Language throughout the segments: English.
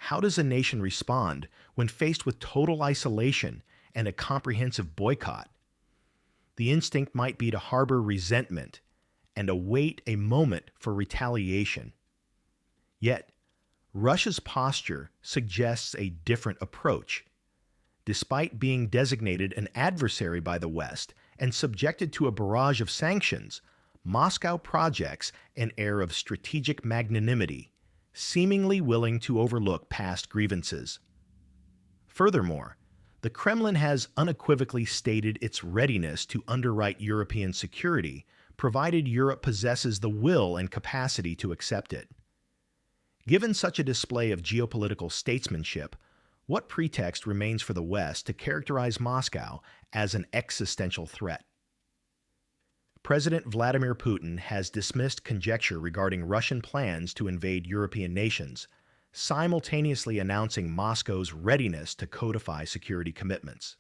How does a nation respond when faced with total isolation and a comprehensive boycott? The instinct might be to harbor resentment and await a moment for retaliation. Yet, Russia's posture suggests a different approach. Despite being designated an adversary by the West and subjected to a barrage of sanctions, Moscow projects an air of strategic magnanimity, seemingly willing to overlook past grievances. Furthermore, the Kremlin has unequivocally stated its readiness to underwrite European security, provided Europe possesses the will and capacity to accept it. Given such a display of geopolitical statesmanship, what pretext remains for the West to characterize Moscow as an existential threat? President Vladimir Putin has dismissed conjecture regarding Russian plans to invade European nations, simultaneously announcing Moscow's readiness to codify security commitments.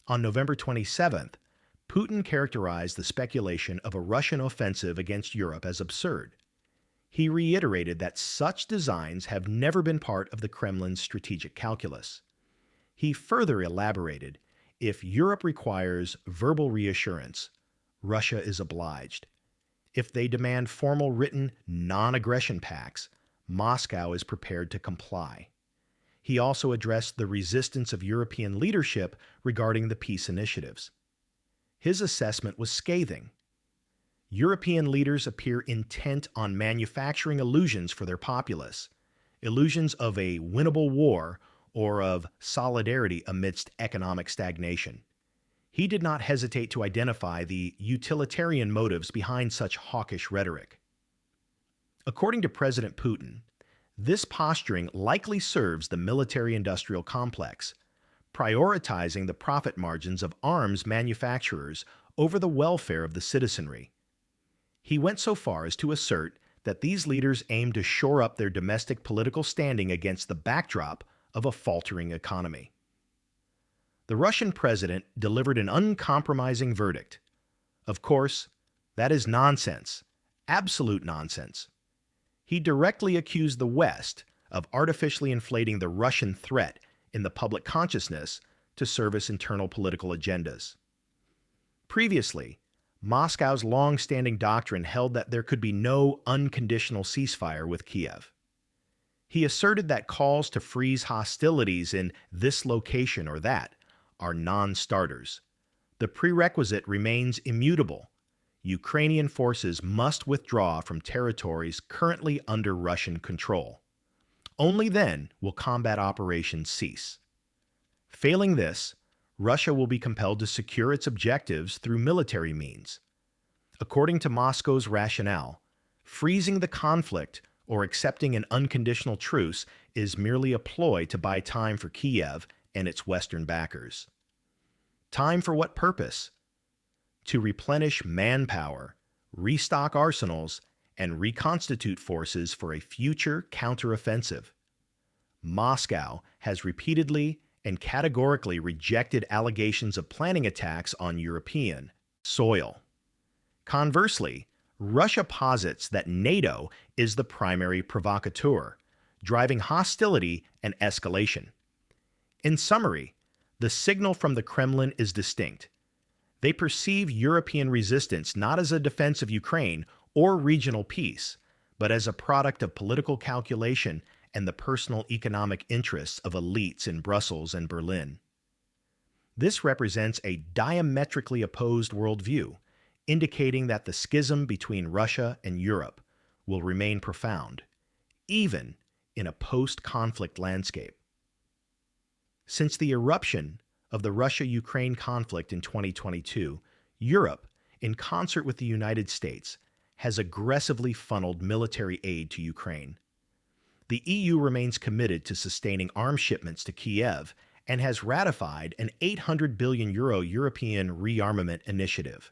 On November 27th, Putin characterized the speculation of a Russian offensive against Europe as absurd. He reiterated that such designs have never been part of the Kremlin's strategic calculus. He further elaborated, if Europe requires verbal reassurance, Russia is obliged. If they demand formal written non-aggression pacts, Moscow is prepared to comply. He also addressed the resistance of European leadership regarding the peace initiatives. His assessment was scathing. European leaders appear intent on manufacturing illusions for their populace, illusions of a winnable war or of solidarity amidst economic stagnation. He did not hesitate to identify the utilitarian motives behind such hawkish rhetoric. According to President Putin, this posturing likely serves the military-industrial complex, prioritizing the profit margins of arms manufacturers over the welfare of the citizenry. He went so far as to assert that these leaders aim to shore up their domestic political standing against the backdrop of a faltering economy. The Russian president delivered an uncompromising verdict. Of course, that is nonsense, absolute nonsense. He directly accused the West of artificially inflating the Russian threat in the public consciousness to service internal political agendas. Previously, Moscow's long-standing doctrine held that there could be no unconditional ceasefire with Kyiv. He asserted that calls to freeze hostilities in this location or that are non-starters. The prerequisite remains immutable. Ukrainian forces must withdraw from territories currently under Russian control. Only then will combat operations cease. Failing this, Russia will be compelled to secure its objectives through military means. According to Moscow's rationale, freezing the conflict or accepting an unconditional truce is merely a ploy to buy time for Kyiv and its Western backers. Time for what purpose? To replenish manpower, restock arsenals, and reconstitute forces for a future counteroffensive. Moscow has repeatedly and categorically rejected allegations of planning attacks on European soil. Conversely, Russia posits that NATO is the primary provocateur, driving hostility and escalation. In summary, the signal from the Kremlin is distinct. They perceive European resistance not as a defense of Ukraine or regional peace, but as a product of political calculation and the personal economic interests of elites in Brussels and Berlin. This represents a diametrically opposed worldview, indicating that the schism between Russia and Europe will remain profound, even in a post-conflict landscape. Since the eruption of the Russia-Ukraine conflict in 2022, Europe, in concert with the United States, has aggressively funneled military aid to Ukraine. The EU remains committed to sustaining arms shipments to Kyiv and has ratified an €800 billion European rearmament initiative.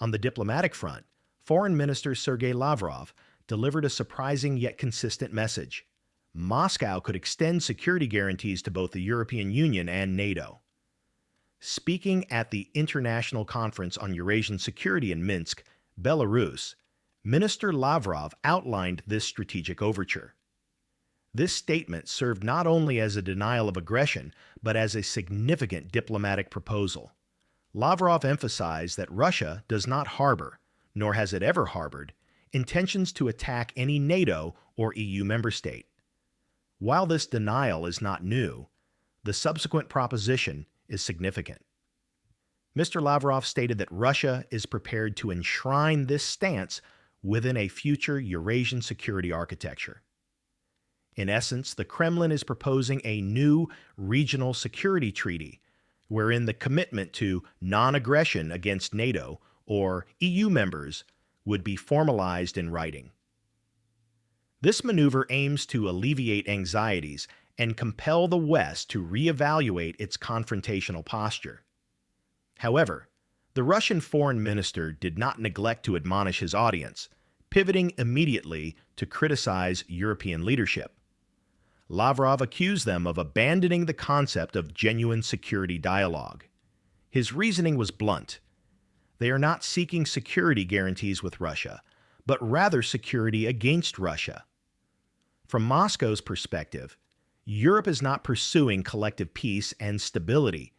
On the diplomatic front, Foreign Minister Sergey Lavrov delivered a surprising yet consistent message. Moscow could extend security guarantees to both the European Union and NATO. Speaking at the International Conference on Eurasian Security in Minsk, Belarus, Minister Lavrov outlined this strategic overture. This statement served not only as a denial of aggression, but as a significant diplomatic proposal. Lavrov emphasized that Russia does not harbor, nor has it ever harbored, intentions to attack any NATO or EU member state. While this denial is not new, the subsequent proposition is significant. Mr. Lavrov stated that Russia is prepared to enshrine this stance within a future Eurasian security architecture. In essence, the Kremlin is proposing a new regional security treaty, wherein the commitment to non-aggression against NATO or EU members would be formalized in writing. This maneuver aims to alleviate anxieties and compel the West to reevaluate its confrontational posture. However, the Russian foreign minister did not neglect to admonish his audience, pivoting immediately to criticize European leadership. Lavrov accused them of abandoning the concept of genuine security dialogue. His reasoning was blunt. They are not seeking security guarantees with Russia, but rather security against Russia. From Moscow's perspective, Europe is not pursuing collective peace and stability,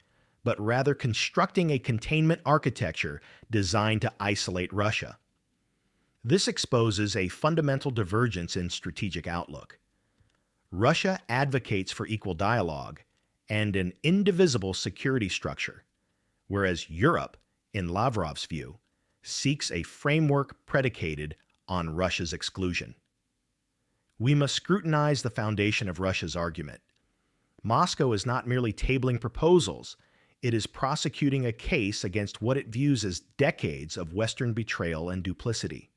but rather constructing a containment architecture designed to isolate Russia. This exposes a fundamental divergence in strategic outlook. Russia advocates for equal dialogue and an indivisible security structure, whereas Europe, in Lavrov's view, seeks a framework predicated on Russia's exclusion. We must scrutinize the foundation of Russia's argument. Moscow is not merely tabling proposals, it is prosecuting a case against what it views as decades of Western betrayal and duplicity.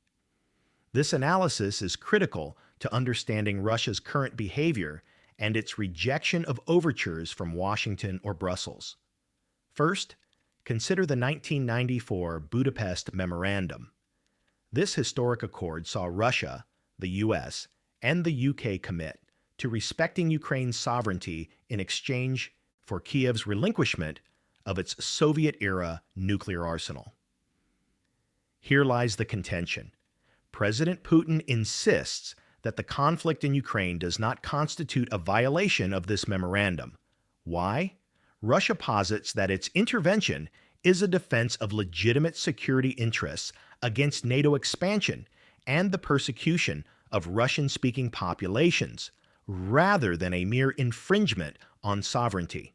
This analysis is critical to understanding Russia's current behavior and its rejection of overtures from Washington or Brussels. First, consider the 1994 Budapest Memorandum. This historic accord saw Russia, the US, and the UK commit to respecting Ukraine's sovereignty in exchange for Kyiv's relinquishment of its Soviet-era nuclear arsenal. Here lies the contention. President Putin insists that the conflict in Ukraine does not constitute a violation of this memorandum. Why? Russia posits that its intervention is a defense of legitimate security interests against NATO expansion and the persecution of Russian-speaking populations, rather than a mere infringement on sovereignty.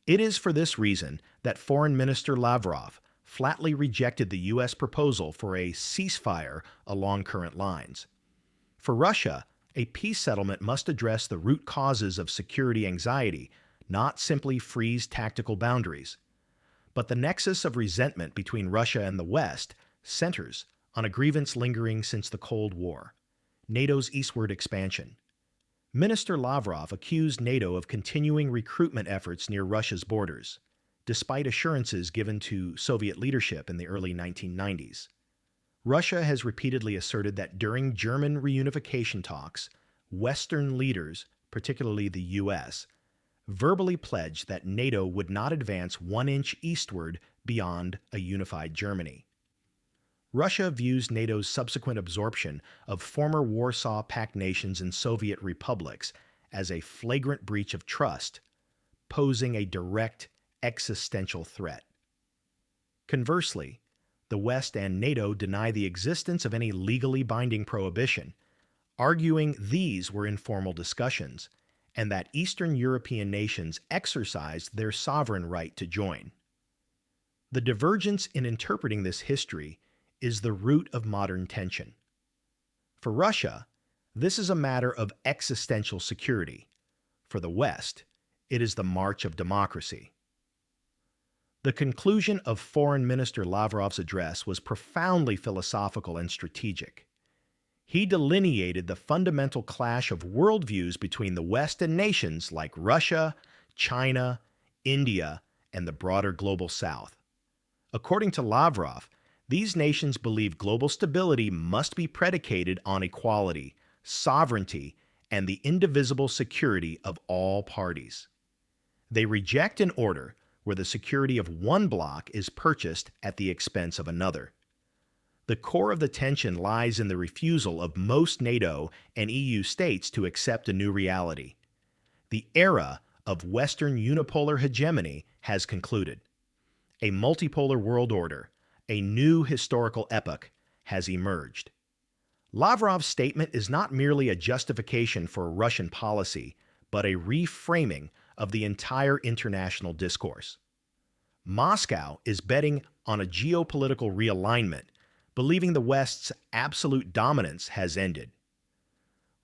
It is for this reason that Foreign Minister Lavrov flatly rejected the U.S. proposal for a ceasefire along current lines. For Russia, a peace settlement must address the root causes of security anxiety, not simply freeze tactical boundaries. But the nexus of resentment between Russia and the West centers on a grievance lingering since the Cold War, NATO's eastward expansion. Minister Lavrov accused NATO of continuing recruitment efforts near Russia's borders, despite assurances given to Soviet leadership in the early 1990s. Russia has repeatedly asserted that during German reunification talks, Western leaders, particularly the US, verbally pledged that NATO would not advance 1 inch eastward beyond a unified Germany. Russia views NATO's subsequent absorption of former Warsaw Pact nations and Soviet republics as a flagrant breach of trust, posing a direct existential threat. Conversely, the West and NATO deny the existence of any legally binding prohibition, arguing these were informal discussions and that Eastern European nations exercised their sovereign right to join. The divergence in interpreting this history is the root of modern tension. For Russia, this is a matter of existential security. For the West, it is the march of democracy. The conclusion of Foreign Minister Lavrov's address was profoundly philosophical and strategic. He delineated the fundamental clash of worldviews between the West and nations like Russia, China, India, and the broader global South. According to Lavrov, these nations believe global stability must be predicated on equality, sovereignty, and the indivisible security of all parties. They reject an order where the security of one bloc is purchased at the expense of another. The core of the tension lies in the refusal of most NATO and EU states to accept a new reality. The era of Western unipolar hegemony has concluded. A multipolar world order, a new historical epoch, has emerged. Lavrov's statement is not merely a justification for Russian policy, but a reframing of the entire international discourse. Moscow is betting on a geopolitical realignment, believing the West's absolute dominance has ended.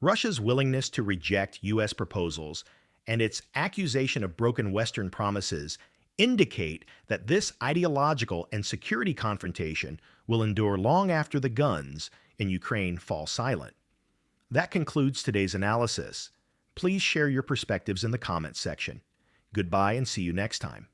Russia's willingness to reject U.S. proposals and its accusation of broken Western promises indicate that this ideological and security confrontation will endure long after the guns in Ukraine fall silent. That concludes today's analysis. Please share your perspectives in the comments section. Goodbye and see you next time.